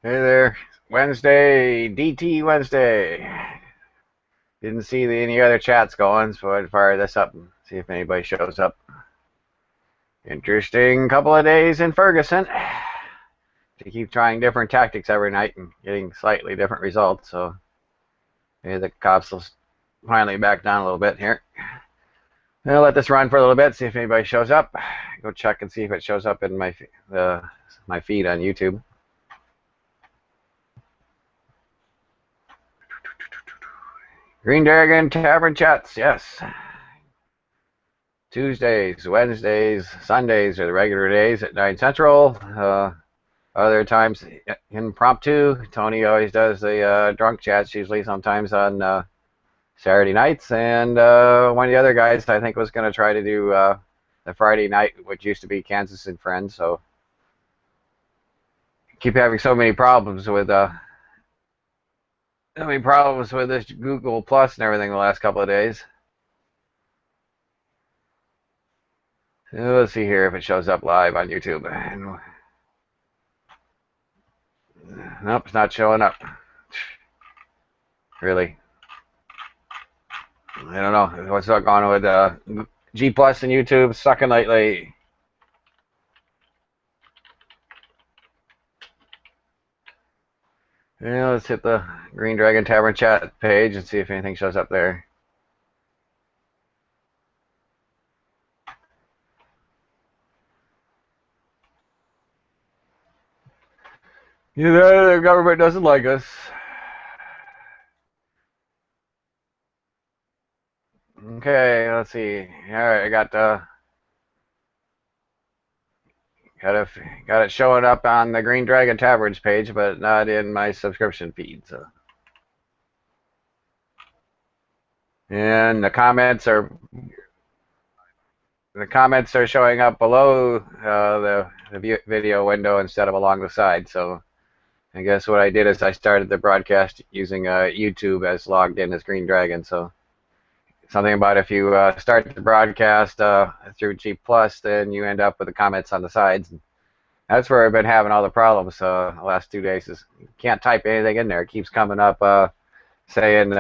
Hey there. Wednesday, DT Wednesday. Didn't see any other chats going, so I'd fire this up and see if anybody shows up. Interesting couple of days in Ferguson. To keep trying different tactics every night and getting slightly different results, so maybe the cops will finally back down a little bit here. I'll let this run for a little bit, see if anybody shows up. Go check and see if it shows up in my feed on YouTube. Green Dragon Tavern chats, yes. Tuesdays, Wednesdays, Sundays are the regular days at 9 Central. Other times impromptu. Tony always does the drunk chats, usually sometimes on Saturday nights. And one of the other guys I think was going to try to do the Friday night, which used to be Kansas and Friends. So keep having so many problems with this Google Plus and everything the last couple of days. Let's see here if it shows up live on YouTube. Nope, it's not showing up. Really. I don't know what's going on with G Plus and YouTube sucking lately. Yeah, let's hit the Green Dragon Tavern chat page and see if anything shows up there. Yeah, the government doesn't like us. Okay, let's see. All right, I got it showing up on the Green Dragon Taverns page, but not in my subscription feed. So, and the comments are showing up below the video window instead of along the side. So, I guess what I did is I started the broadcast using YouTube as logged in as Green Dragon. So. Something about if you start the broadcast through G Plus, then you end up with the comments on the sides. And that's where I've been having all the problems the last 2 days. Is you can't type anything in there. It keeps coming up saying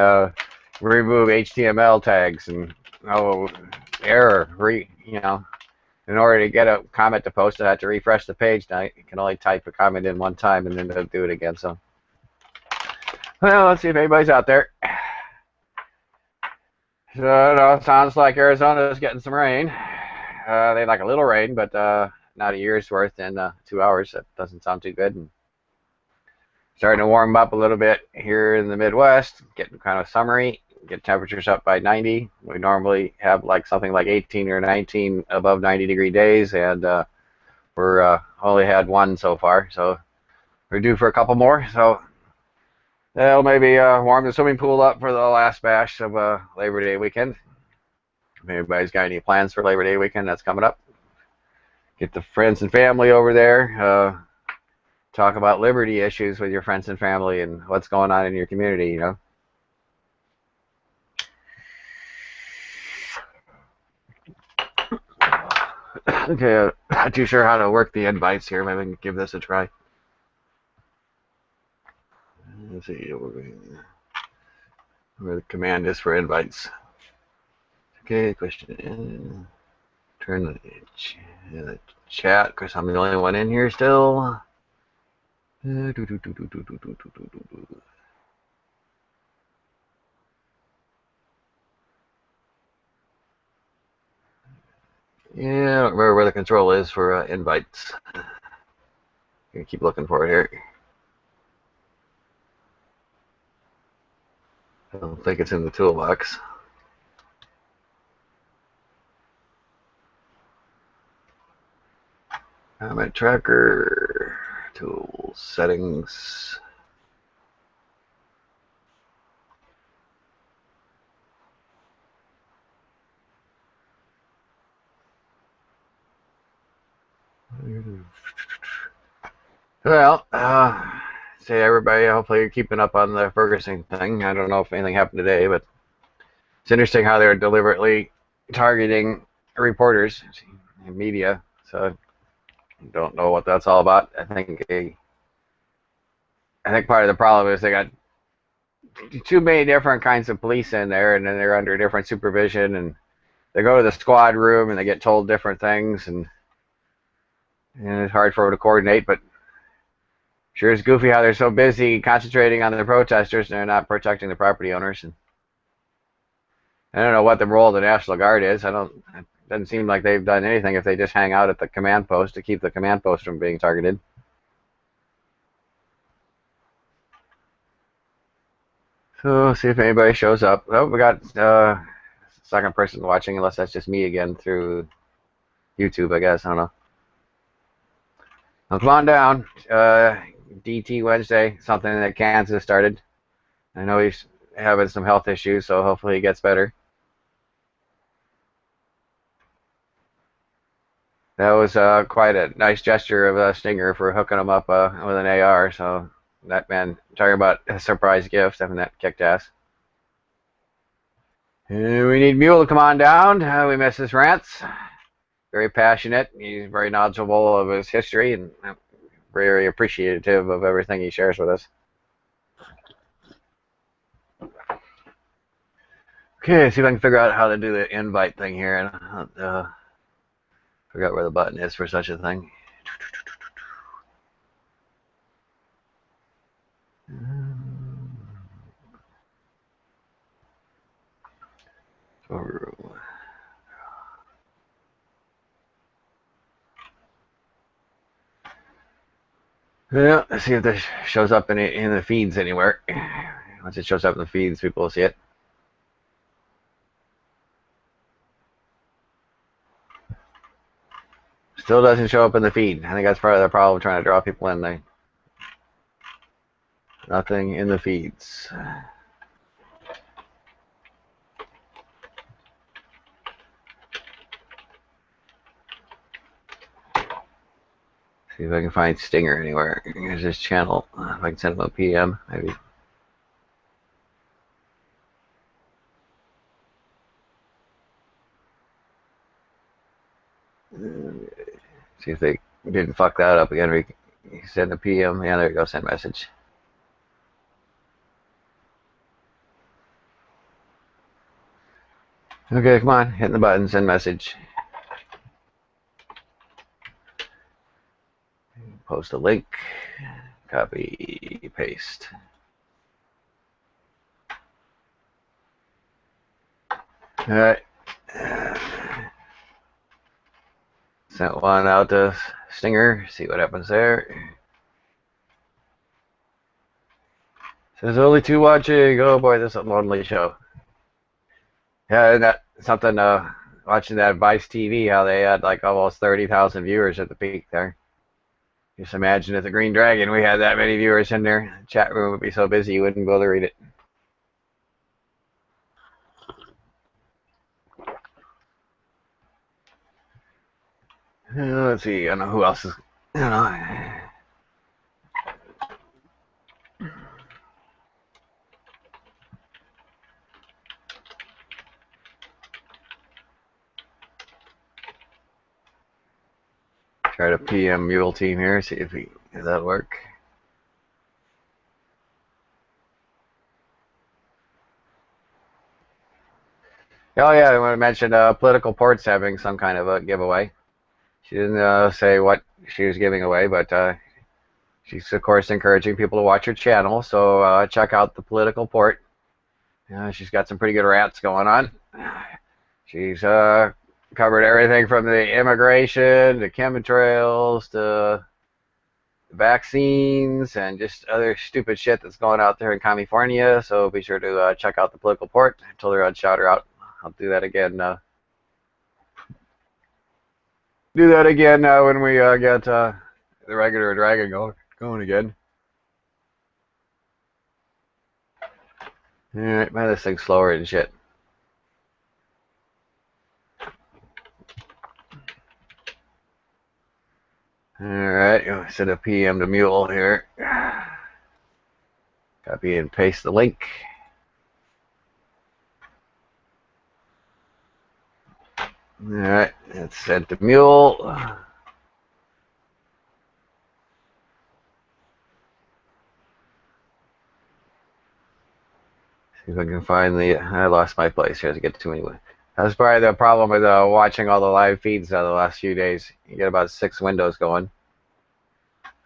remove HTML tags and error. In order to get a comment to post, I have to refresh the page. Now you can only type a comment in one time and then do it again. So, well, let's see if anybody's out there. So, no, it sounds like Arizona is getting some rain. They like a little rain, but not a year's worth in 2 hours. That doesn't sound too good. And starting to warm up a little bit here in the Midwest, getting kind of summery. Get temperatures up by 90. We normally have like something like 18 or 19 above 90-degree days, and we're only had one so far. So we're due for a couple more. So they'll maybe warm the swimming pool up for the last bash of Labor Day weekend. If anybody's got any plans for Labor Day weekend that's coming up, get the friends and family over there. Talk about liberty issues with your friends and family and what's going on in your community, Okay, not too sure how to work the invites here. Maybe we can give this a try. Let's see where the command is for invites. Okay, question. Turn the chat, because I'm the only one in here still. Yeah, I don't remember where the control is for invites. I'm keep looking for it here. I don't think it's in the toolbox. Comment tracker, tools, settings. Well, say everybody, hopefully you're keeping up on the Ferguson thing. I don't know if anything happened today, but it's interesting how they're deliberately targeting reporters and media. So I don't know what that's all about. I think I think part of the problem is they got too many different kinds of police in there, and then they're under different supervision, and they go to the squad room and they get told different things, and it's hard for them to coordinate. But sure is goofy how they're so busy concentrating on the protesters and they're not protecting the property owners. And I don't know what the role of the National Guard is. It doesn't seem like they've done anything if they just hang out at the command post to keep the command post from being targeted. So see if anybody shows up. Oh, we got second person watching, unless that's just me again through YouTube, I guess. I don't know. Well, come on down. DT Wednesday, something that Kansas started. I know he's having some health issues, so hopefully he gets better. That was quite a nice gesture of Stinger for hooking him up with an AR. So that man, talking about a surprise gift, I mean, that kicked ass. We need Mule to come on down. We miss his rants. Very passionate. He's very knowledgeable of his history and very appreciative of everything he shares with us. Okay, see if I can figure out how to do the invite thing here. And forgot where the button is for such a thing. Yeah, let's see if this shows up in the feeds anywhere. Once it shows up in the feeds, people will see it. Still doesn't show up in the feed. I think that's part of the problem trying to draw people in there. Nothing in the feeds. See if I can find Stinger anywhere. Here's his channel. If I can send him a PM, maybe. See if they didn't fuck that up again. We send a PM. Yeah, there you go. Send message. Okay, come on. Hit the button. Send message. Post a link. Copy. Paste. All right. Sent one out to Stinger. See what happens there. Says only 2 watching. Oh boy, this is a lonely show. Yeah, that something. Watching that Vice TV, how they had like almost 30,000 viewers at the peak there. Just imagine at the Green Dragon we had that many viewers in there. The chat room would be so busy you wouldn't be able to read it. Let's see. I don't know who else is. I don't know. Try to PM Mule Team here. See if that work. Oh yeah, I want to mention Political Ports having some kind of a giveaway. She didn't say what she was giving away, but she's of course encouraging people to watch her channel. So check out the Political Port. She's got some pretty good rants going on. She's covered everything from the immigration to chemtrails to vaccines and just other stupid shit that's going out there in California. So be sure to check out the Political Port. I told her I'd shout her out. I'll do that again. When we get the regular Dragon going again. Alright, man, this thing's slower than shit. Alright, send a PM to Mule here. Copy and paste the link. Alright, it's sent to Mule. See if I can find the. I lost my place here to get to anyway. That's probably the problem with watching all the live feeds the last few days. You get about 6 windows going.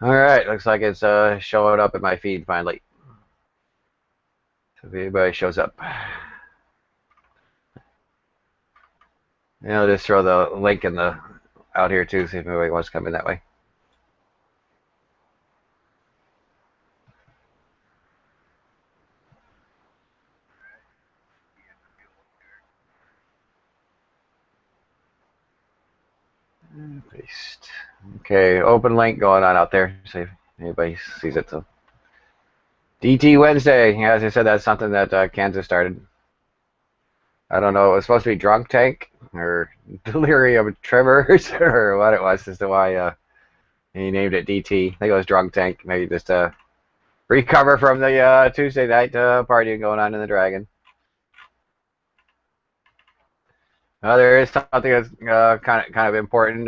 All right, looks like it's showing up in my feed finally. So if anybody shows up, and I'll just throw the link in the out here too. See if anybody wants to come in that way. Paste. Okay, open link going on out there. See if anybody sees it. So DT Wednesday. As I said, that's something that Kansas started. I don't know. It was supposed to be drunk tank or delirium tremors or what it was as to why he named it DT. I think it was drunk tank. Maybe just recover from the Tuesday night partying going on in the Dragon. There is something that's kind of important.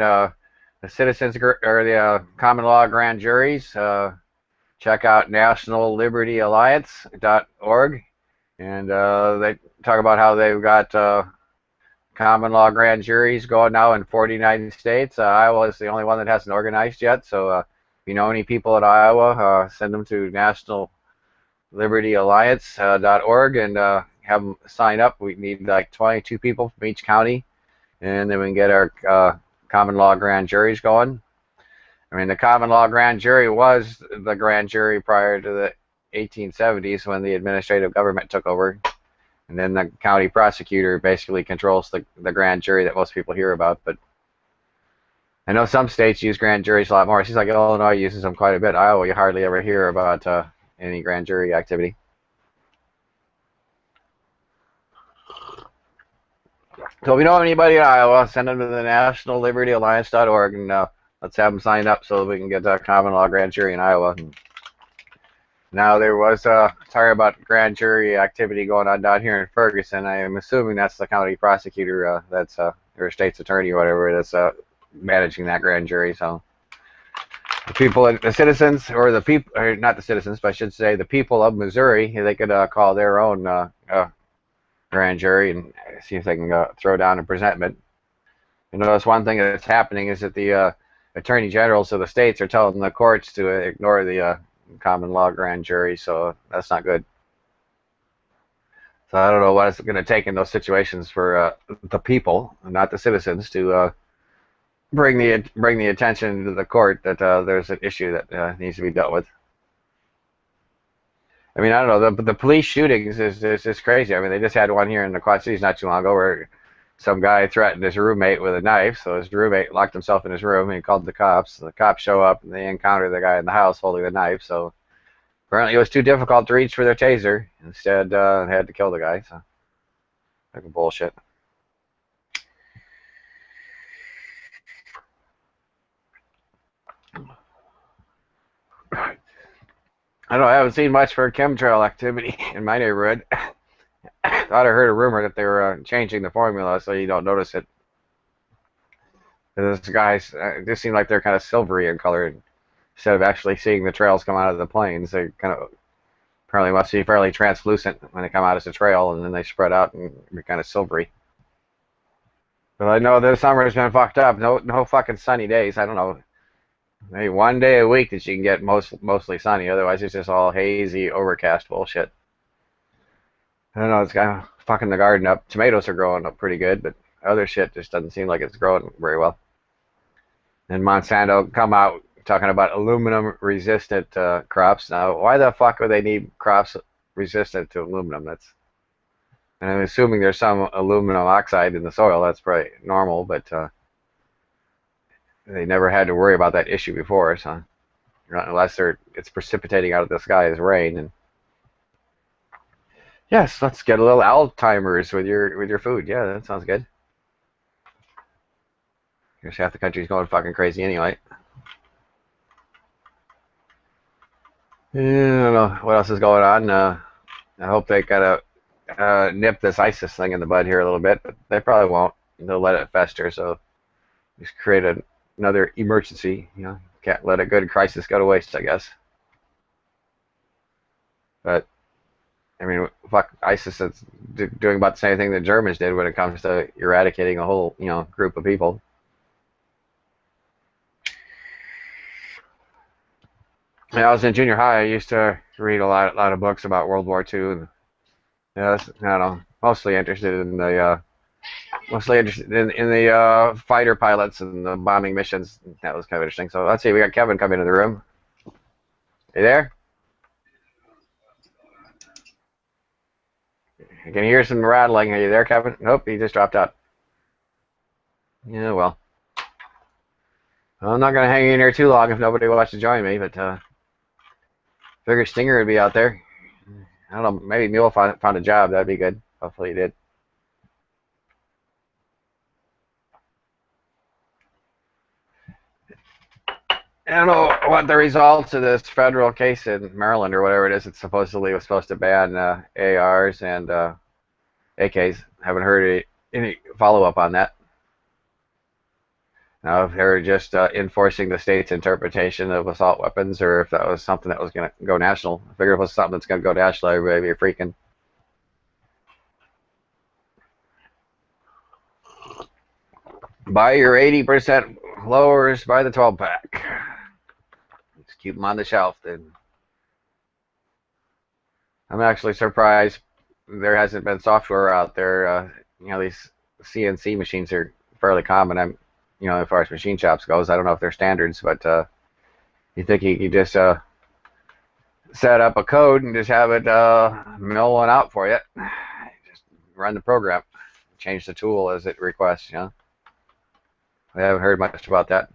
The citizens or the common law grand juries. Check out nationallibertyalliance.org, and they talk about how they've got common law grand juries going now in 49 states. Iowa is the only one that hasn't organized yet. So if you know any people in Iowa, send them to nationallibertyalliance.org and have them sign up. We need like 22 people from each county, and then we can get our common law grand juries going. I mean, the common law grand jury was the grand jury prior to the 1870s when the administrative government took over. And then the county prosecutor basically controls the grand jury that most people hear about. But I know some states use grand juries a lot more. It seems like Illinois uses them quite a bit. Iowa, you hardly ever hear about any grand jury activity. So if you know anybody in Iowa, send them to the nationallibertyalliance.org and let's have them sign up so that we can get a common law grand jury in Iowa. Now there was talk about grand jury activity going on down here in Ferguson. I am assuming that's the county prosecutor, that's or state's attorney or whatever that's managing that grand jury. So the people, the citizens, or the people, or not the citizens, but I should say the people of Missouri, they could call their own grand jury and see if they can throw down a presentment. You notice one thing that's happening is that the attorney generals of the states are telling the courts to ignore the common law grand jury, so that's not good. So I don't know what it's going to take in those situations for the people, not the citizens, to bring the attention to the court that there's an issue that needs to be dealt with. I mean, I don't know, the police shootings is just crazy. I mean, they just had one here in the Quad Cities not too long ago where some guy threatened his roommate with a knife, so his roommate locked himself in his room and he called the cops. The cops show up and they encounter the guy in the house holding the knife, so apparently it was too difficult to reach for their taser. Instead, they had to kill the guy, so fucking bullshit. I don't know, I haven't seen much for chemtrail activity in my neighborhood. Thought I heard a rumor that they were changing the formula so you don't notice it. Those guys just seem like they're kind of silvery in color. Instead of actually seeing the trails come out of the plains, they kind of apparently must be fairly translucent when they come out as a trail, and then they spread out and be kind of silvery. But I know this summer has been fucked up. No fucking sunny days. I don't know. Maybe one day a week that you can get mostly sunny. Otherwise, it's just all hazy, overcast bullshit. I don't know. It's kind of fucking the garden up. Tomatoes are growing up pretty good, but other shit just doesn't seem like it's growing very well. And Monsanto come out talking about aluminum-resistant crops. Now, why the fuck would they need crops resistant to aluminum? And I'm assuming there's some aluminum oxide in the soil. That's probably normal, but they never had to worry about that issue before, so unless it's precipitating out of the sky as rain. And yes, let's get a little Alzheimer's with your food. Yeah, that sounds good. Here's half the country's going fucking crazy anyway. I don't know what else is going on. I hope they gotta nip this ISIS thing in the bud here a little bit, but they probably won't. They'll let it fester, so just create another emergency. You know, can't let a good crisis go to waste, I guess. But I mean, fuck, ISIS is doing about the same thing the Germans did when it comes to eradicating a whole, group of people. When I was in junior high, I used to read a lot of books about World War II. And, I don't know, mostly interested in the fighter pilots and the bombing missions. That was kind of interesting. So let's see, we got Kevin coming into the room. You there? I can hear some rattling. Are you there, Kevin? Nope, he just dropped out. Yeah, well, I'm not gonna hang in here too long if nobody wants to join me, but figure Stinger would be out there. I don't know, maybe Mule found a job. That'd be good. Hopefully he did. I don't know what the results of this federal case in Maryland or whatever it is. It supposedly was supposed to ban ARs and AKs. Haven't heard any follow-up on that. Now, if they're just enforcing the state's interpretation of assault weapons, or if that was something that was going to go national. I figured if it was something that's going to go national, everybody would be freaking. Buy your 80% lowers, buy the 12-pack. Just keep them on the shelf. Then I'm actually surprised there hasn't been software out there. These CNC machines are fairly common. As far as machine shops goes, I don't know if they're standards, but you think you could just set up a code and just have it mill one out for you. Just run the program, change the tool as it requests. I haven't heard much about that.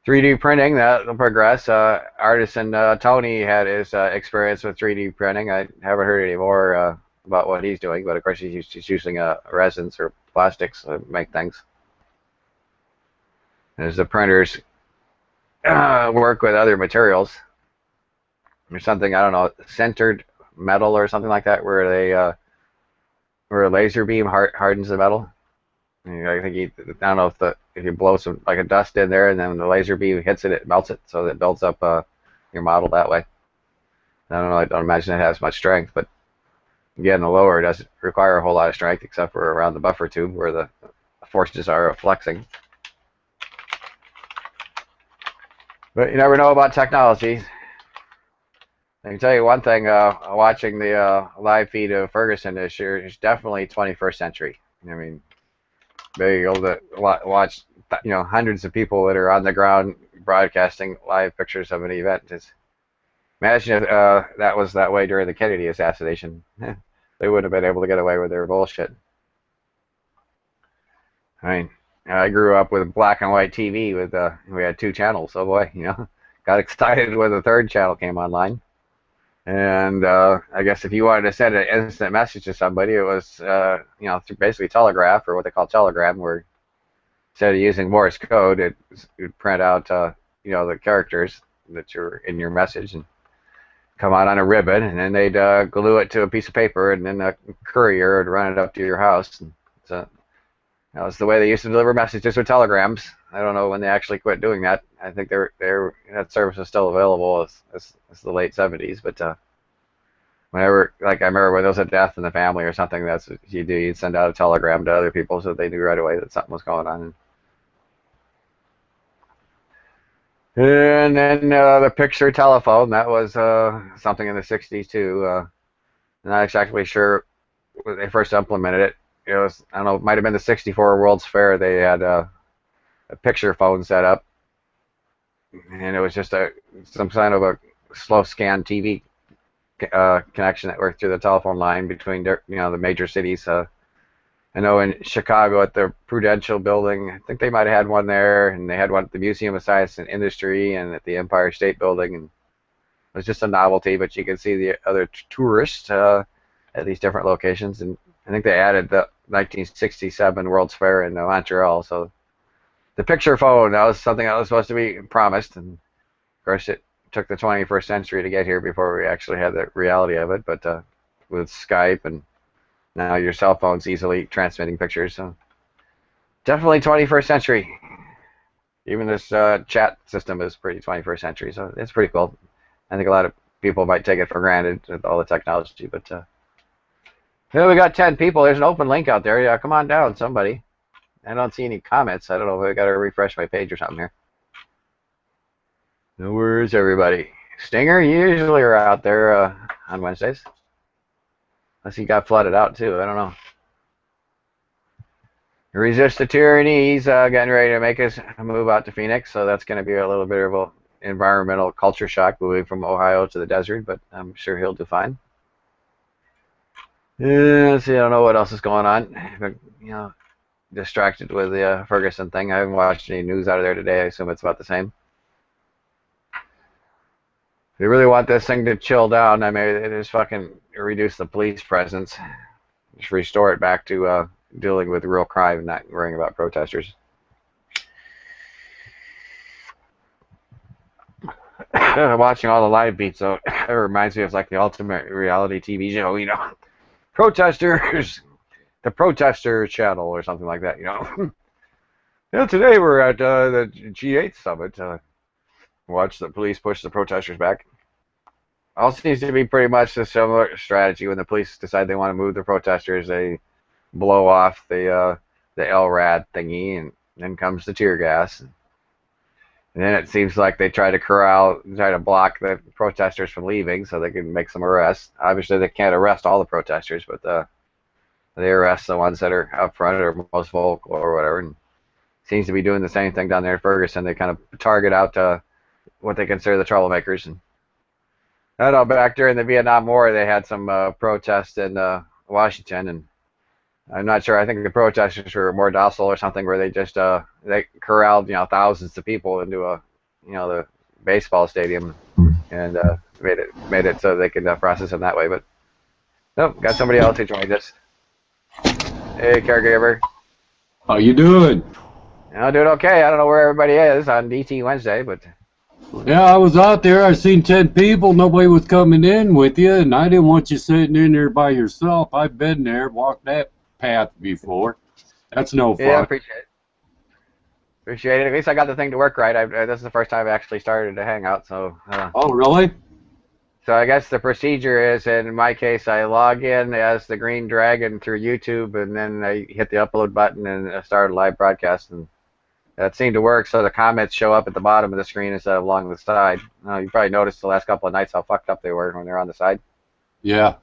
3D printing, that'll progress. Artisan Tony had his experience with 3D printing. I haven't heard any more about what he's doing, but of course he's using resins or plastics to make things. As the printers work with other materials, there's something, I don't know, centered metal or something like that, where where a laser beam hardens the metal. I think I don't know if you blow some like a dust in there and then when the laser beam hits it, it melts it, so it builds up your model that way. I don't know. I don't imagine it has much strength, but again, the lower doesn't require a whole lot of strength except for around the buffer tube where the forces are flexing. But you never know about technology. I can tell you one thing, watching the live feed of Ferguson this year is definitely 21st century. I mean, being able to watch, hundreds of people that are on the ground broadcasting live pictures of an event. Just imagine if that was that way during the Kennedy assassination. They wouldn't have been able to get away with their bullshit. I mean, I grew up with black and white TV with we had 2 channels. So boy, got excited when the 3rd channel came online. And I guess if you wanted to send an instant message to somebody, it was through basically telegraph, or what they call telegram, where instead of using Morse code, it would print out the characters that you're in your message and come out on a ribbon, and then they'd glue it to a piece of paper, and then a courier would run it up to your house. And so that was the way they used to deliver messages with telegrams. I don't know when they actually quit doing that. I think that service was still available as the late 70s, but whenever, like I remember when there was a death in the family or something, that's what you do. You'd send out a telegram to other people so they knew right away that something was going on. And then the picture telephone, that was something in the 60s too. Not exactly sure when they first implemented it. It was, I don't know, it might have been the 64 World's Fair. They had a picture phone set up, and it was just some kind of a slow scan TV connection that worked through the telephone line between the major cities. I know in Chicago at the Prudential Building, I think they might have had one there, and they had one at the Museum of Science and Industry and at the Empire State Building, and it was just a novelty, but you could see the other tourists at these different locations, and I think they added the 1967 World's Fair in Montreal, so the picture phone, that was something that was supposed to be promised, and of course it took the 21st century to get here before we actually had the reality of it, but with Skype and now your cell phone's easily transmitting pictures, so definitely 21st century. Even this chat system is pretty 21st century, so it's pretty cool. I think a lot of people might take it for granted with all the technology. But yeah, we got 10 people. There's an open link out there. Yeah, come on down, somebody. I don't see any comments. I don't know if I got to refresh my page or something here. Where's everybody? Stinger, you usually are out there on Wednesdays. Unless he got flooded out too. I don't know. Resist the Tyranny. He's getting ready to make his move out to Phoenix, so that's going to be a little bit of an environmental culture shock moving from Ohio to the desert, but I'm sure he'll do fine. Let's see, I don't know what else is going on. But, you know, distracted with the Ferguson thing. I haven't watched any news out of there today. I assume it's about the same. If they really want this thing to chill down, I mean, just fucking reduce the police presence. Just restore it back to dealing with real crime and not worrying about protesters. Watching all the live beats, though, it reminds me of like the ultimate reality TV show, you know. Protesters, the Protester Channel or something like that, you know. Yeah, today we're at the G8 summit. Watch the police push the protesters back. Also seems to be pretty much a similar strategy. When the police decide they want to move the protesters, they blow off the LRAD thingy, and then comes the tear gas. And then it seems like they try to block the protesters from leaving so they can make some arrests. Obviously, they can't arrest all the protesters, but they arrest the ones that are up front or most vocal or whatever. And seems to be doing the same thing down there in Ferguson. They kind of target out what they consider the troublemakers. And I don't know, back during the Vietnam War, they had some protests in Washington, and I'm not sure. I think the protesters were more docile or something, where they just they corralled thousands of people into the baseball stadium and made it so they could process them that way. But nope, got somebody else who joined us. Hey, caregiver. How you doing? I'm doing okay. I don't know where everybody is on DT Wednesday, but yeah, I was out there. I seen 10 people. Nobody was coming in with you, and I didn't want you sitting in there by yourself. I've been there, walked that path before. That's no fun. Yeah, appreciate it. Appreciate it. At least I got the thing to work right. This is the first time I actually started to hang out. So. Oh, really? So I guess the procedure is, in my case, I log in as the Green Dragon through YouTube, and then I hit the upload button and I start a live broadcast, and that seemed to work. So the comments show up at the bottom of the screen instead of along the side. You probably noticed the last couple of nights how fucked up they were when they're on the side. Yeah,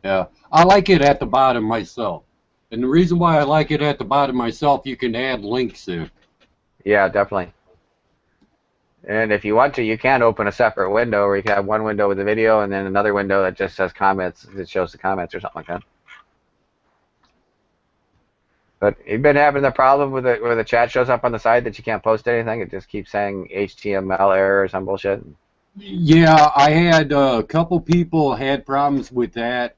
yeah. I like it at the bottom myself. And the reason why I like it at the bottom myself, you can add links in. Yeah, definitely. And if you want to, you can open a separate window where you can have one window with the video and then another window that just says comments, that shows the comments or something like that. But you've been having the problem with it where the chat shows up on the side that you can't post anything. It just keeps saying HTML error or some bullshit. Yeah, I had a couple people had problems with that.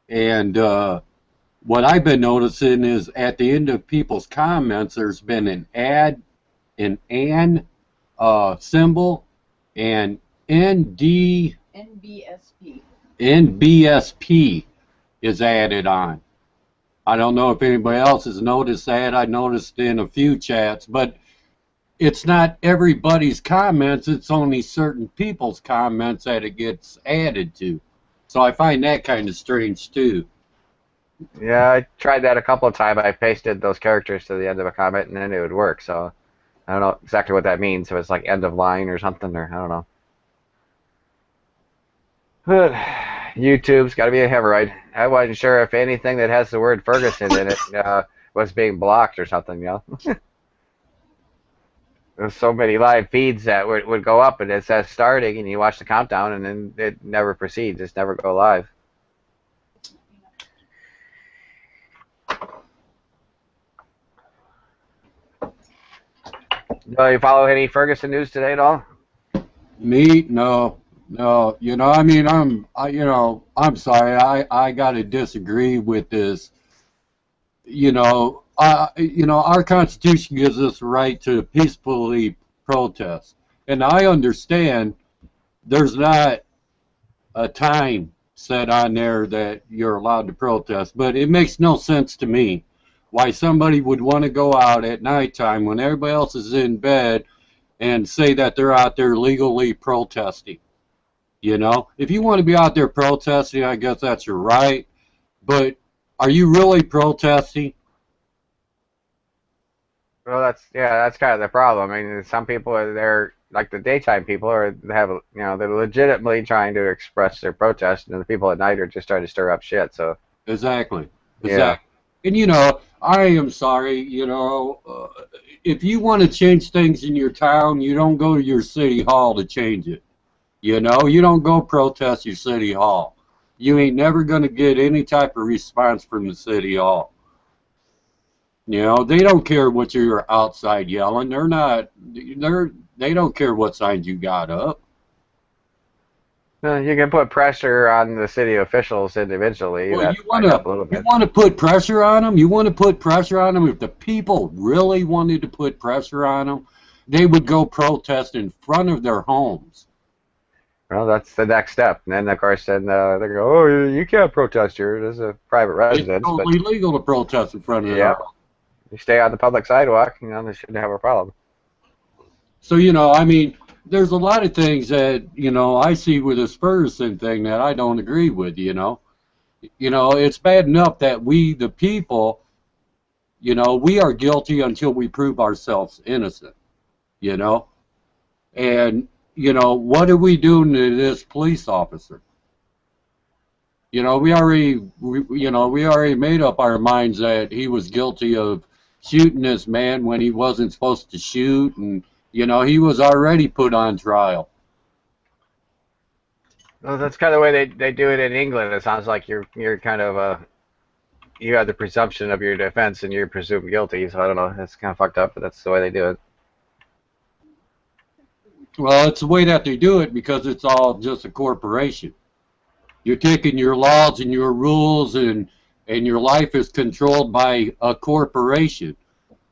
And what I've been noticing is at the end of people's comments, there's been an symbol, and NBSP is added on. I don't know if anybody else has noticed that. I noticed in a few chats, but it's not everybody's comments. It's only certain people's comments that it gets added to. So I find that kind of strange too. Yeah, I tried that a couple of times. I pasted those characters to the end of a comment, and then it would work. So I don't know exactly what that means. So it's like end of line or something, or I don't know. But YouTube's got to be a hemorrhoid. I wasn't sure if anything that has the word Ferguson in it was being blocked or something, you know. There's so many live feeds that would go up and it says starting, and you watch the countdown, and then it never proceeds. It's never go live. Do you follow any Ferguson news today at all? Me? No. No, I mean, I'm sorry, I gotta disagree with this. Our Constitution gives us the right to peacefully protest, and I understand there's not a time set on there that you're allowed to protest, but it makes no sense to me why somebody would want to go out at nighttime when everybody else is in bed and say that they're out there legally protesting. You know, if you want to be out there protesting, I guess that's your right. But are you really protesting? Well, that's kind of the problem. I mean, some people are there, like the daytime people, are they have they're legitimately trying to express their protest, and the people at night are just trying to stir up shit. So Exactly. yeah, Exactly. And you know, I am sorry, if you want to change things in your town, you don't go to your city hall to change it. You know, you don't go protest your city hall. You ain't never going to get any type of response from the city hall. You know, they don't care what you're outside yelling. They don't care what signs you got up. You can put pressure on the city officials individually. Well, That might help a little bit. you want to put pressure on them. You want to put pressure on them. If the people really wanted to put pressure on them, they would go protest in front of their homes. Well, that's the next step. And then, of course, they go, oh, you can't protest here. This is a private residence. It's totally legal to protest in front of their home. You stay on the public sidewalk, they shouldn't have a problem. So, you know, I mean, there's a lot of things that, I see with this Ferguson thing that I don't agree with, it's bad enough that we, the people, we are guilty until we prove ourselves innocent, and, what are we doing to this police officer? We already made up our minds that he was guilty of shooting this man when he wasn't supposed to shoot, and he was already put on trial. Well, that's kind of the way they do it in England. It sounds like you're kind of you have the presumption of your defense and you're presumed guilty. So I don't know. It's kind of fucked up, but that's the way they do it. Well, it's the way that they do it because it's all just a corporation. You're taking your laws and your rules, and your life is controlled by a corporation,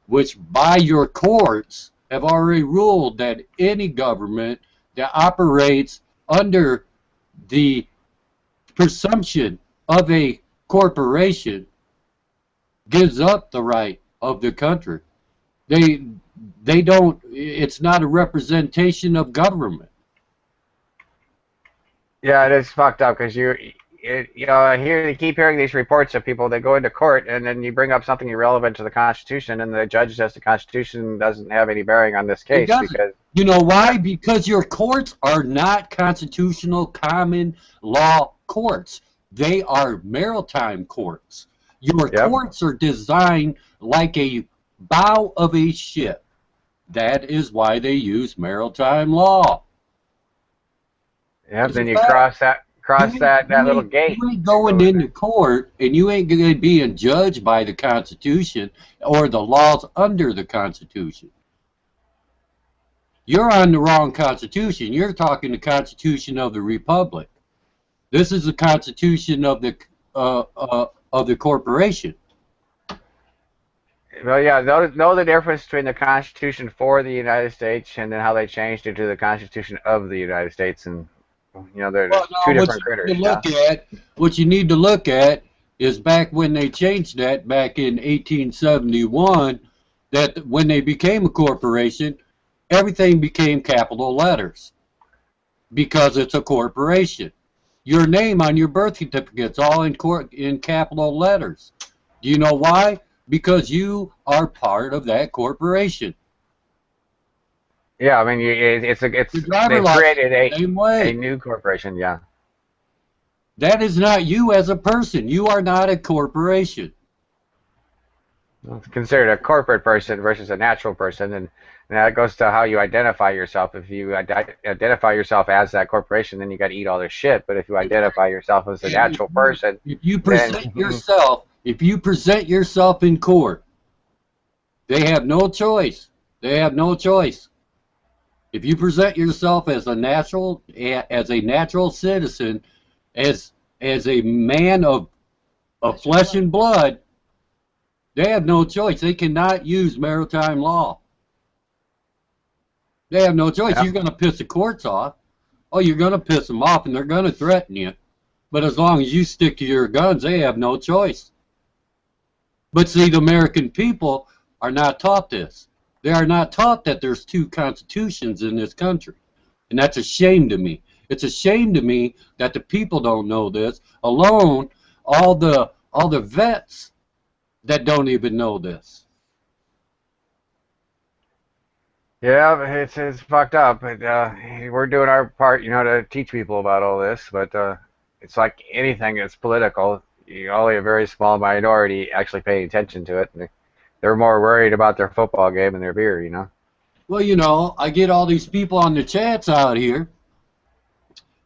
which by your courts have already ruled that any government that operates under the presumption of a corporation gives up the right of the country. They don't, it's not a representation of government. Yeah, it is fucked up because you keep hearing these reports of people that go into court and then you bring up something irrelevant to the Constitution and the judge says the Constitution doesn't have any bearing on this case. Because you know why? Because your courts are not constitutional common law courts. They are maritime courts. Your courts are designed like a bow of a ship. That is why they use maritime law. Yeah, then you cross that little gate. You ain't going into court, and you ain't going to be judged by the Constitution or the laws under the Constitution. You're on the wrong Constitution. You're talking the Constitution of the Republic. This is the Constitution of the corporation. Well, yeah, know the difference between the Constitution for the United States and then how they changed it to the Constitution of the United States, and they're two different critters. What you need to look at is back when they changed that back in 1871, that when they became a corporation, everything became capital letters because it's a corporation. Your name on your birth certificate's all in capital letters. Do you know why? Because you are part of that corporation. Yeah, I mean, they created a new corporation, yeah. That is not you as a person. You are not a corporation. Well, it's considered a corporate person versus a natural person, and that goes to how you identify yourself. If you identify yourself as that corporation, then you got to eat all this shit. But if you identify yourself as a natural person, if you present yourself in court, they have no choice. They have no choice. If you present yourself as a natural citizen, as a man of flesh and blood, they have no choice. They cannot use maritime law. They have no choice. Yeah. You're going to piss the courts off. Oh, you're going to piss them off, and they're going to threaten you. But as long as you stick to your guns, they have no choice. But see, the American people are not taught this. They are not taught that there's two constitutions in this country. And that's a shame to me. It's a shame to me that the people don't know this, alone all the vets that don't even know this. Yeah, it's fucked up. But we're doing our part, to teach people about all this. But it's like anything that's political. Only a very small minority actually paying attention to it. And they're more worried about their football game and their beer. Well, I get all these people on the chats out here,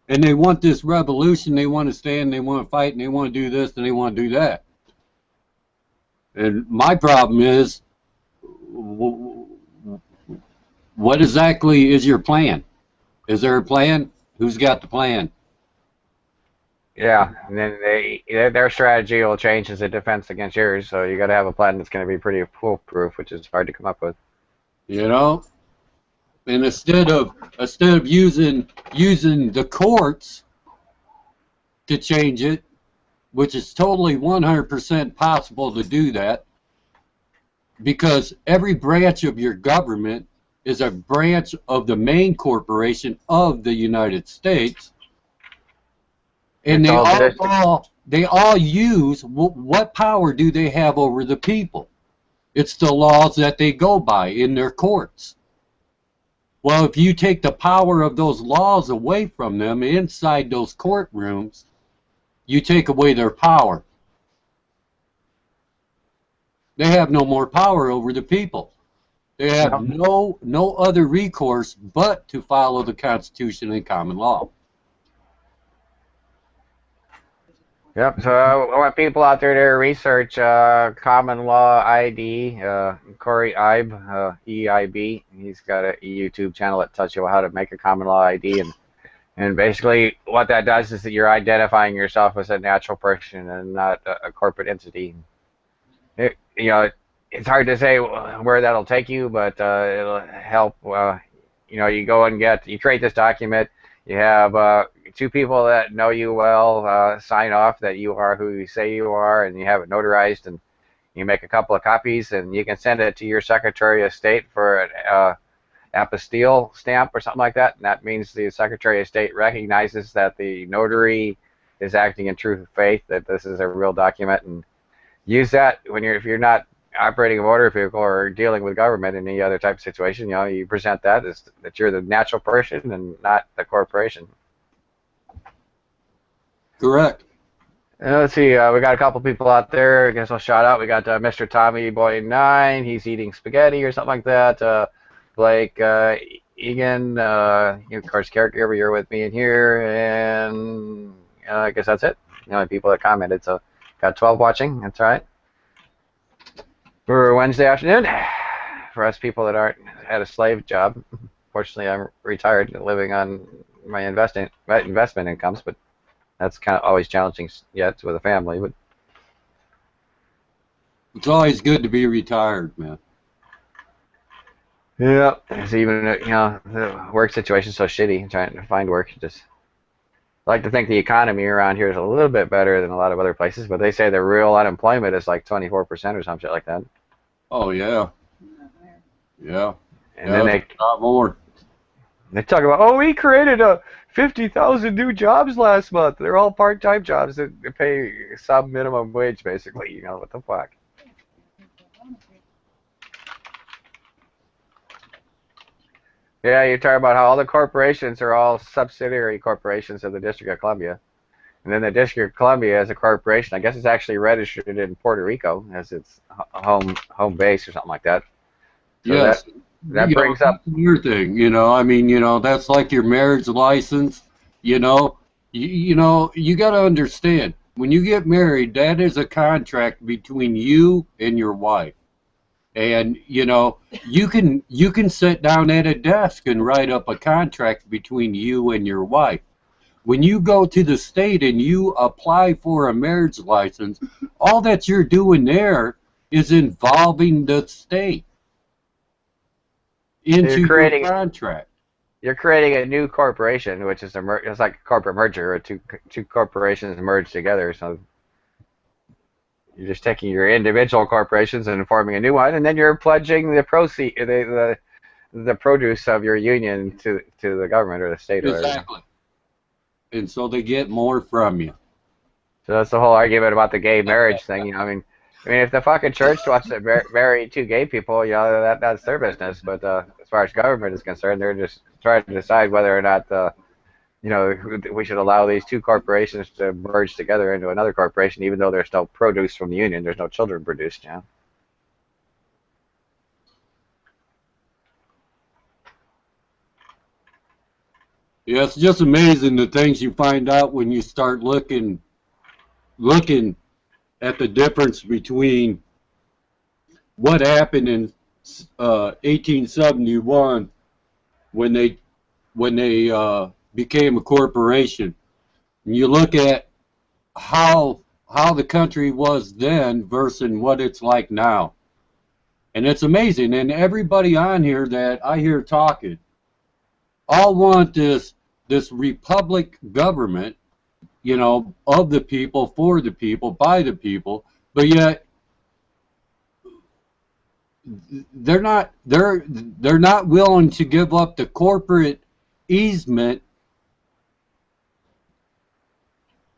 and they want this revolution. They want to stand, they want to fight, and they want to do this, and they want to do that. And my problem is, what exactly is your plan? Is there a plan? Who's got the plan? Yeah, and then their strategy will change as a defense against yours. So you got to have a plan that's going to be pretty foolproof, which is hard to come up with. And instead of using the courts to change it, which is totally 100% possible to do that, because every branch of your government is a branch of the main corporation of the United States, and they all use, what power do they have over the people? It's the laws that they go by in their courts. Well, if you take the power of those laws away from them inside those courtrooms, you take away their power. They have no more power over the people. They have no other recourse but to follow the Constitution and common law. Yep, so I want people out there to research common law ID, Corey Ibe, EIB. He's got a YouTube channel that tells you how to make a common law ID, and basically what that does is that you're identifying yourself as a natural person and not a corporate entity. It's hard to say where that'll take you, but it'll help. You go and you create this document. You have two people that know you well sign off that you are who you say you are, and you have it notarized, and you make a couple of copies, and you can send it to your Secretary of State for an apostille stamp or something like that. And that means the Secretary of State recognizes that the notary is acting in true faith, that this is a real document, and use that if you're not operating a motor vehicle or dealing with government in any other type of situation. You present that as that you're the natural person and not the corporation. Correct. Let's see, we got a couple people out there. I guess I'll shout out. We got Mr. Tommy Boy 9. He's eating spaghetti or something like that. Blake Egan, of course, caregiver, you're with me in here, and I guess that's it. The only people that commented. So got 12 watching. That's all right. For Wednesday afternoon, for us people that aren't had a slave job. Fortunately, I'm retired, living on my investment incomes, but that's kind of always challenging yet with a family. But it's always good to be retired, man. Yeah, it's even the work situation's so shitty. Trying to find work, I like to think the economy around here is a little bit better than a lot of other places, but they say the real unemployment is like 24% or some shit like that. Oh yeah, yeah. And then they a lot more. They talk about, we created 50,000 new jobs last month. They're all part-time jobs that pay some minimum wage, basically. What the fuck? Yeah, you're talking about how all the corporations are all subsidiary corporations of the District of Columbia. And then the District of Columbia as a corporation, I guess it's actually registered in Puerto Rico as its home base or something like that. So yes. That brings up your thing, that's like your marriage license, you got to understand, when you get married, that is a contract between you and your wife. And, you can sit down at a desk and write up a contract between you and your wife. When you go to the state and you apply for a marriage license, all that you're doing there is involving the state into your contract. You're creating a new corporation, which is it's like a corporate merger, or two corporations merged together. So you're just taking your individual corporations and forming a new one, and then you're pledging the the produce of your union to the government or the state. Exactly. and so they get more from you. So that's the whole argument about the gay marriage thing. You know, I mean, if the fucking church wants to marry two gay people, you know, that's their business. But as far as government is concerned, they're just trying to decide whether or not, you know, we should allow these two corporations to merge together into another corporation, even though there's no produce from the union, there's no children produced. You know. Yeah, it's just amazing the things you find out when you start looking at the difference between what happened in 1871 when they became a corporation. And you look at how the country was then versus what it's like now. And it's amazing. And everybody on here that I hear talking all want this republic government, you know, of the people, for the people, by the people, but yet they're not willing to give up the corporate easement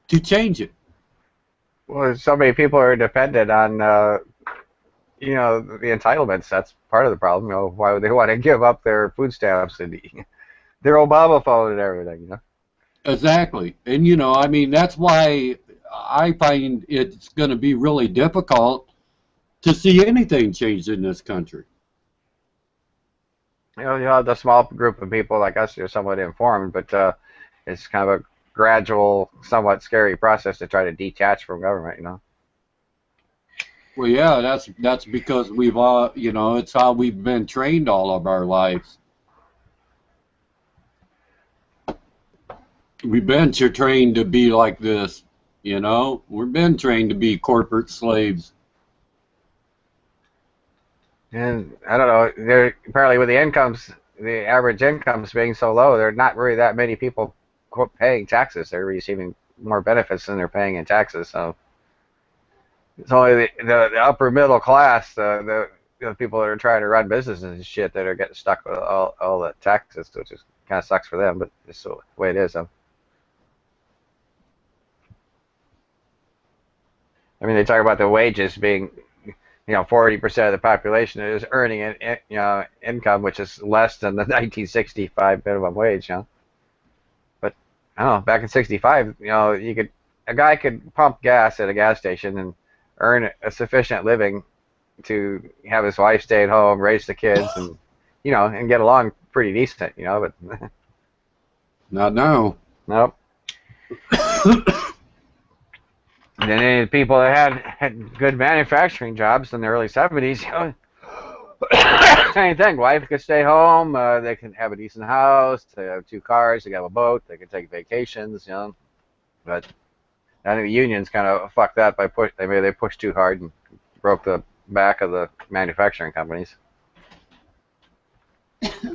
to change it. Well, so many people are dependent on, you know, the entitlements. That's part of the problem. You know, why would they want to give up their food stamps and their Obama phone and everything? You know. Exactly, and you know, I mean, that's why I find it's going to be really difficult to see anything changed in this country. You know, the small group of people like us are somewhat informed, but it's kind of a gradual, somewhat scary process to try to detach from government. You know. Well, yeah, that's because we've all, you know, it's how we've been trained all of our lives. We've been trained to be like this, you know. We've been trained to be corporate slaves. And I don't know. There apparently with the incomes, the average incomes being so low, there are not really that many people paying taxes. They're receiving more benefits than they're paying in taxes. So it's only the upper middle class, the people that are trying to run businesses and shit that are getting stuck with all the taxes, which is kind of sucks for them. But it's the way it is. I mean, they talk about the wages being, you know, 40% of the population is earning an income which is less than the 1965 minimum wage. You know, but I don't know. Back in '65, you know, a guy could pump gas at a gas station and earn a sufficient living to have his wife stay at home, raise the kids, and you know, and get along pretty decent. You know, but not now. Nope. And then any people that had good manufacturing jobs in the early 70s, you know, same thing. Wife could stay home. They can have a decent house. They have 2 cars. They have a boat. They can take vacations. You know, but I think the unions kind of fucked that by they pushed too hard and broke the back of the manufacturing companies. Yeah,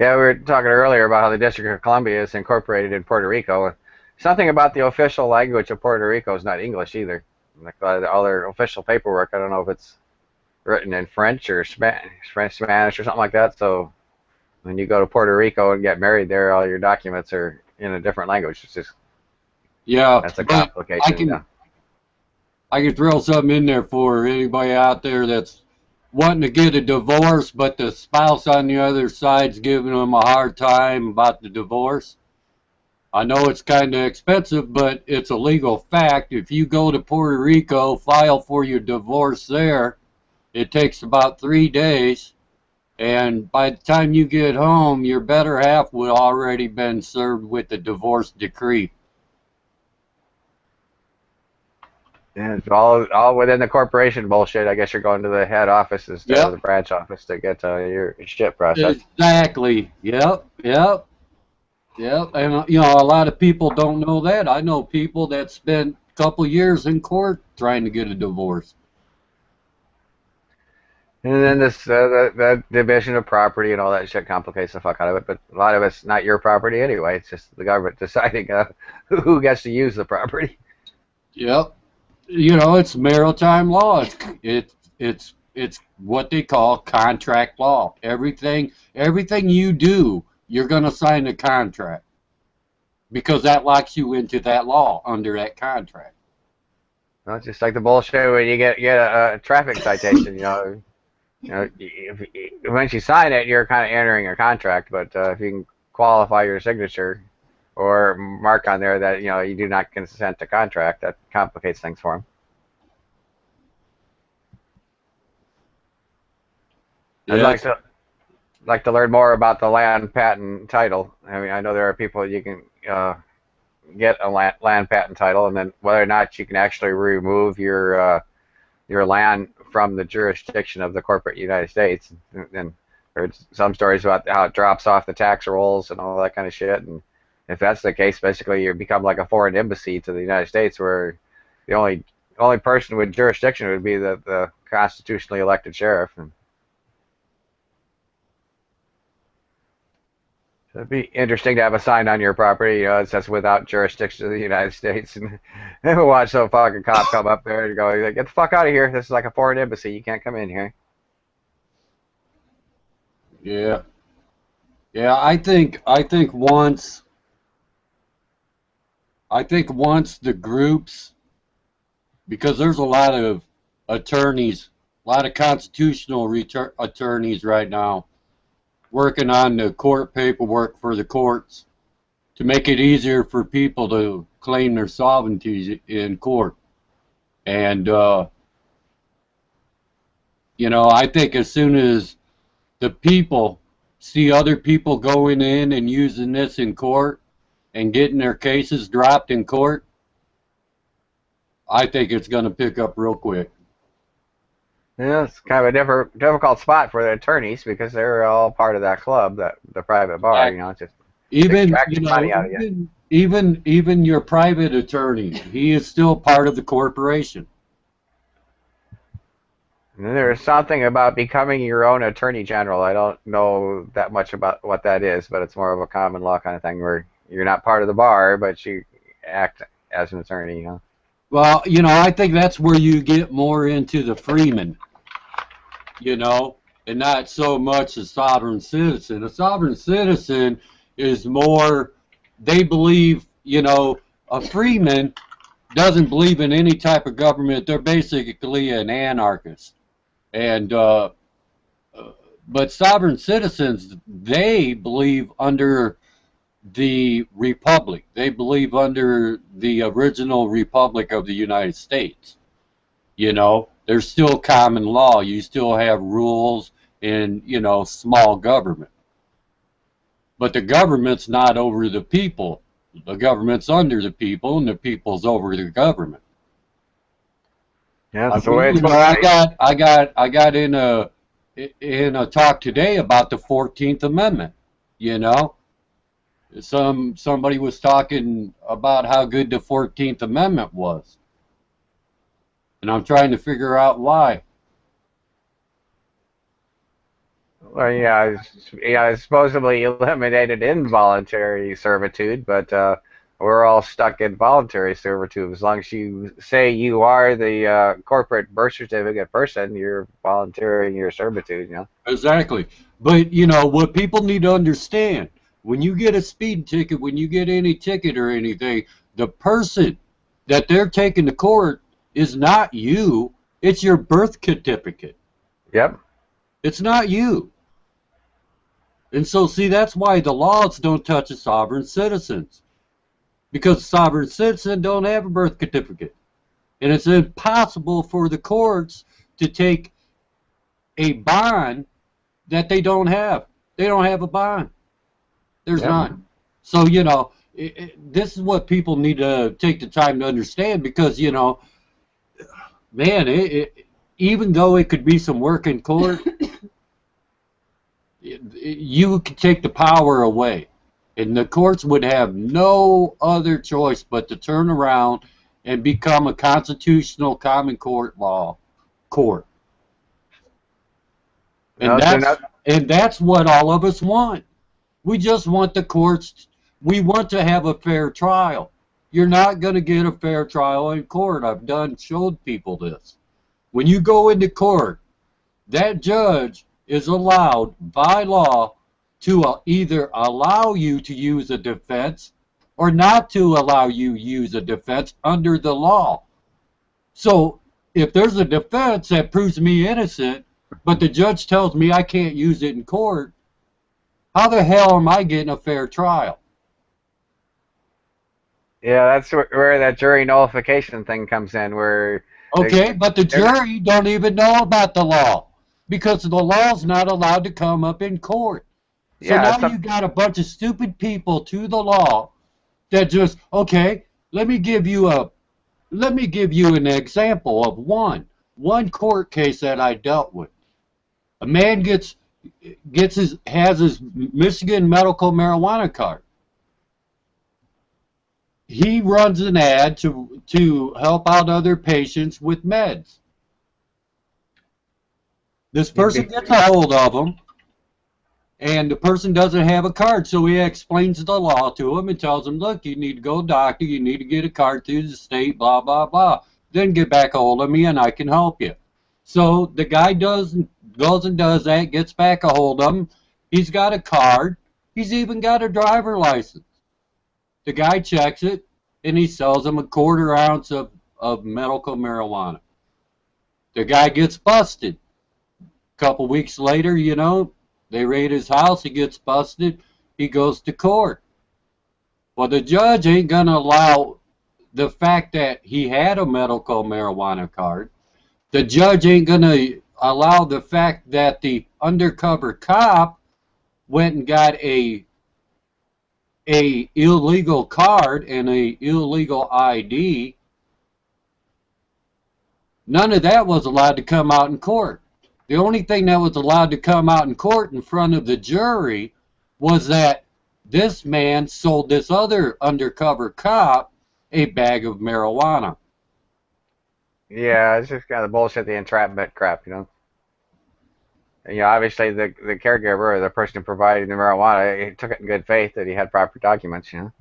we were talking earlier about how the District of Columbia is incorporated in Puerto Rico. Something about the official language of Puerto Rico is not English either. Like all their official paperwork, I don't know if it's written in French or Spanish or something like that. So when you go to Puerto Rico and get married there, all your documents are in a different language. It's just that's a complication. I can throw something in there for anybody out there that's wanting to get a divorce, but the spouse on the other side's giving them a hard time about the divorce. I know it's kind of expensive, but it's a legal fact. If you go to Puerto Rico, file for your divorce there, it takes about 3 days, and by the time you get home, your better half will already been served with the divorce decree. And it's all within the corporation bullshit. I guess you're going to the head office instead of the branch office to get your shit processed. Exactly. Yep. And you know, a lot of people don't know that. I know people that spent a couple years in court trying to get a divorce. And then this the division of property and all that shit complicates the fuck out of it. But a lot of it's not your property anyway. It's just the government deciding who gets to use the property. Yep. You know, it's maritime law. It's what they call contract law. Everything you do, you're going to sign a contract. because that locks you into that law under that contract. Well, it's just like the bullshit when you get a traffic citation. Once you sign it, you're kind of entering a contract. But if you can qualify your signature or mark on there that you do not consent to contract, that complicates things for them. Yeah. I'd like to learn more about the land patent title. I mean, I know there are people you can get a land patent title, and then whether or not you can actually remove your land from the jurisdiction of the corporate United States. And there's some stories about how it drops off the tax rolls and all that kind of shit. And if that's the case, basically you become like a foreign embassy to the United States, where the only person with jurisdiction would be the constitutionally elected sheriff. And so it'd be interesting to have a sign on your property, it says without jurisdiction of the United States, and we'll watch some fucking cop come up there and go, get the fuck out of here. This is like a foreign embassy. You can't come in here. Yeah. Yeah, I think once the groups, because there's a lot of attorneys, a lot of constitutional attorneys right now working on the court paperwork for the courts to make it easier for people to claim their sovereignty in court. And, I think as soon as the people see other people going in and using this in court and getting their cases dropped in court, I think it's going to pick up real quick. Yeah, it's kind of a difficult spot for the attorneys because they're all part of that club, the private bar. It's just extracting money out of you. Even your private attorney, he is still part of the corporation. And then there's something about becoming your own attorney general. I don't know that much about what that is, but it's more of a common law kind of thing where you're not part of the bar, but you act as an attorney. Well, I think that's where you get more into the freeman, and not so much a sovereign citizen. A sovereign citizen is more, they believe, a freeman doesn't believe in any type of government. They're basically an anarchist. And, but sovereign citizens, they believe under the republic. They believe under the original republic of the United States. There's still common law. You still have rules and, small government. But the government's not over the people. The government's under the people, and the people's over the government. Yeah, that's the way it's going. I got in a talk today about the 14th Amendment. Somebody was talking about how good the 14th Amendment was. And I'm trying to figure out why. Well, yeah, supposedly eliminated involuntary servitude, but we're all stuck in voluntary servitude. As long as you say you are the corporate birth certificate person, you're volunteering your servitude, Exactly. But, what people need to understand, when you get a speed ticket, when you get any ticket or anything, the person that they're taking to court is not you. It's your birth certificate. Yep. It's not you. And so, see, that's why the laws don't touch the sovereign citizens. Because the sovereign citizen don't have a birth certificate. And it's impossible for the courts to take a bond that they don't have. They don't have a bond. There's none. So, this is what people need to take the time to understand because, man, even though it could be some work in court, you could take the power away. And the courts would have no other choice but to turn around and become a constitutional common court law court. And that's what all of us want. We just want the courts, we want to have a fair trial. You're not going to get a fair trial in court. I've showed people this. When you go into court, that judge is allowed by law to either allow you to use a defense or not to allow you use a defense under the law. So if there's a defense that proves me innocent, but the judge tells me I can't use it in court, how the hell am I getting a fair trial? Yeah, that's where that jury nullification thing comes in, where Okay, but the jury don't even know about the law because the law's not allowed to come up in court. So yeah, now you got a bunch of stupid people to the law that just, okay, let me give you an example of one court case that I dealt with. A man has his Michigan medical marijuana card. He runs an ad to help out other patients with meds. This person gets a hold of him, and the person doesn't have a card, so he explains the law to him and tells him, look, you need to go to the doctor, you need to get a card through the state, blah, blah, blah. Then get back a hold of me and I can help you. So the guy goes and does that, gets back a hold of him. He's got a card. He's even got a driver license. The guy checks it, and he sells him a 1/4 ounce of medical marijuana. The guy gets busted. A couple weeks later, you know, they raid his house, he gets busted, he goes to court. Well, the judge ain't going to allow the fact that he had a medical marijuana card. The judge ain't going to allow the fact that the undercover cop went and got a illegal card and a illegal ID. None of that was allowed to come out in court. The only thing that was allowed to come out in court in front of the jury was that this man sold this other undercover cop a bag of marijuana. Yeah, it's just kind of bullshit, the entrapment crap, you know. And, you know, obviously the caregiver or the person providing the marijuana, he took it in good faith that he had proper documents, you know.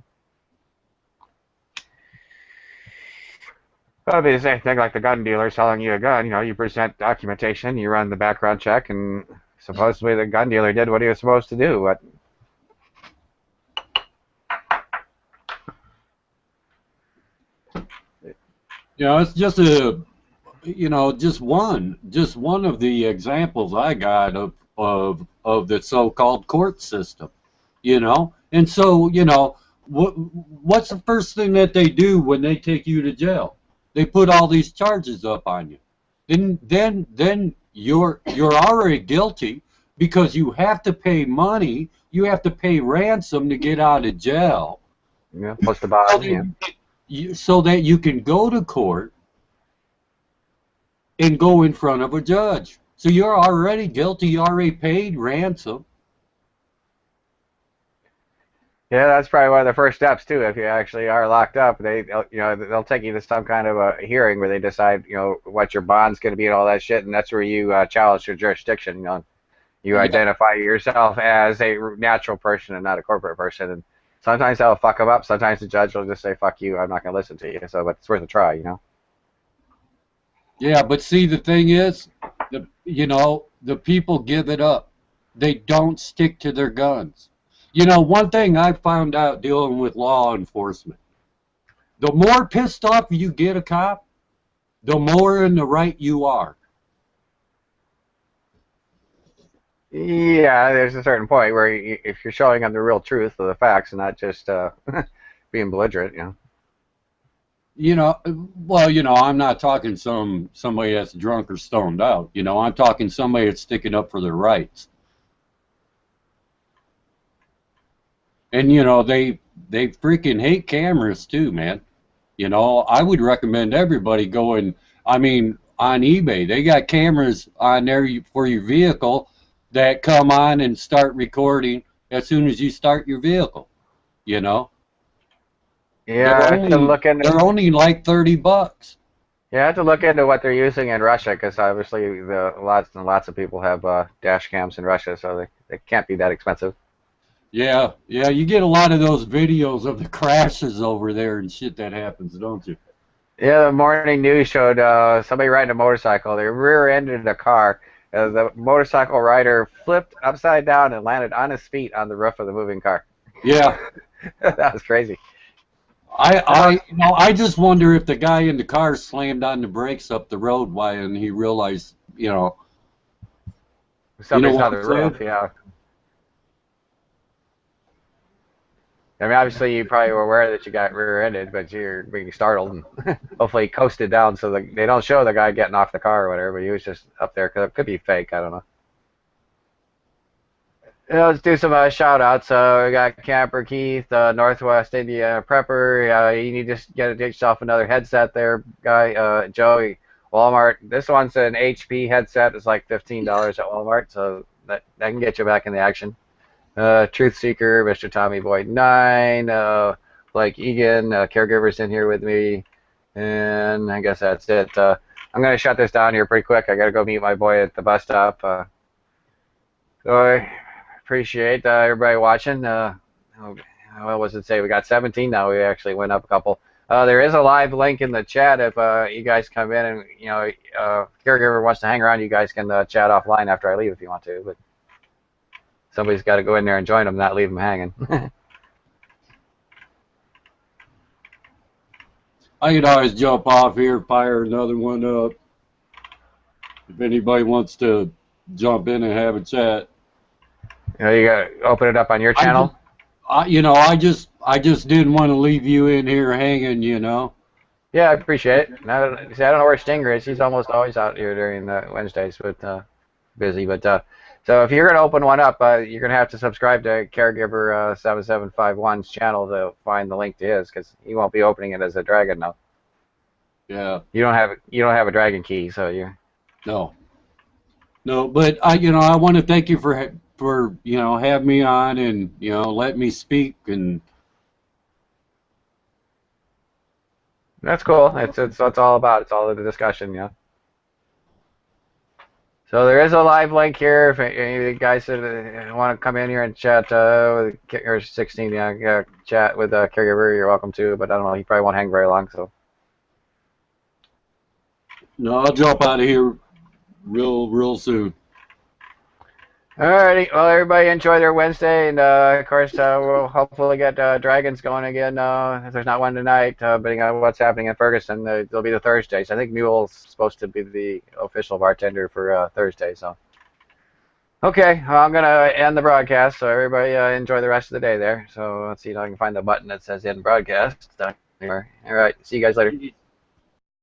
Well, it'd be the same thing like the gun dealer selling you a gun. You know, you present documentation, you run the background check, and supposedly the gun dealer did what he was supposed to do. But you know, it's just just one of the examples I got of the so-called court system, you know. And so, you know, what's the first thing that they do when they take you to jail? They put all these charges up on you. Then you're already guilty because you have to pay money, you have to pay ransom to get out of jail. yeah, plus the bond, So that you can go to court and go in front of a judge. So you're already guilty, you already paid ransom. Yeah, that's probably one of the first steps too. If you actually are locked up, they'll take you to some kind of a hearing where they decide, you know, what your bond's going to be and all that shit, and that's where you challenge your jurisdiction. You know, you identify yourself as a natural person and not a corporate person. And sometimes that'll fuck them up. Sometimes the judge will just say, "Fuck you, I'm not going to listen to you." So, but it's worth a try, you know. Yeah, but see, the thing is, the people give it up. They don't stick to their guns. You know, one thing I found out dealing with law enforcement, the more pissed off you get a cop, the more in the right you are. Yeah, there's a certain point where if you're showing them the real truth of the facts and not just being belligerent, you know. You know, well, you know, I'm not talking somebody that's drunk or stoned out. You know, I'm talking somebody that's sticking up for their rights. And, you know, they freaking hate cameras too, man. You know, I would recommend everybody going, I mean, on eBay. They got cameras on there for your vehicle that come on and start recording as soon as you start your vehicle, you know. Yeah, they're only like $30. Yeah, I have to look into what they're using in Russia, because obviously lots and lots of people have dash cams in Russia, so they can't be that expensive. Yeah, you get a lot of those videos of the crashes over there and shit that happens, don't you? Yeah, the morning news showed somebody riding a motorcycle. They rear-ended a car. The motorcycle rider flipped upside down and landed on his feet on the roof of the moving car. Yeah. That was crazy. I just wonder if the guy in the car slammed on the brakes up the road and he realized, Somebody's what on I'm the saying? roof, yeah. I mean, obviously you probably were aware that you got rear-ended, but you're being startled, and hopefully he coasted down so they don't show the guy getting off the car or whatever, but he was just up there, because it could be fake, I don't know. Let's do some shout-outs. We got Camper Keith, Northwest Indiana Prepper. You need to just get yourself another headset there, guy. Joey, Walmart. This one's an HP headset. It's like $15 at Walmart, so that can get you back in the action. Truth Seeker, Mr. Tommy Boy 9, Blake Egan, caregivers in here with me, and I guess that's it. I'm going to shut this down here pretty quick. I got to go meet my boy at the bus stop. So I appreciate everybody watching. What was it say? We got 17 now. We actually went up a couple. There is a live link in the chat if you guys come in and, caregiver wants to hang around, you guys can chat offline after I leave if you want to, but somebody's got to go in there and join them, not leave them hanging. I could always jump off here, fire another one up. If anybody wants to jump in and have a chat. You got to open it up on your channel? I just didn't want to leave you in here hanging, Yeah, I appreciate it. I don't know where Stinger is. He's almost always out here during the Wednesdays, but busy. But so if you're going to open one up, you're going to have to subscribe to Caregiver 7751's channel to find the link to his, because he won't be opening it as a dragon now. Yeah. You don't have a dragon key, so you. No. But I want to thank you for having me on and let me speak, and that's cool. It's all about. It's all the discussion, yeah. So there is a live link here if any of you guys want to come in here and chat with or 16, chat with caregiver. You're welcome to, but I don't know. He probably won't hang very long, so. No, I'll jump out of here real soon. Alrighty, well, everybody enjoy their Wednesday, and of course we'll hopefully get Dragons going again. If there's not one tonight, depending on what's happening in Ferguson, there'll be the Thursdays. I think Mule's supposed to be the official bartender for Thursday. So, okay, well, I'm gonna end the broadcast. So everybody enjoy the rest of the day there. So let's see if I can find the button that says end broadcast. All right, see you guys later.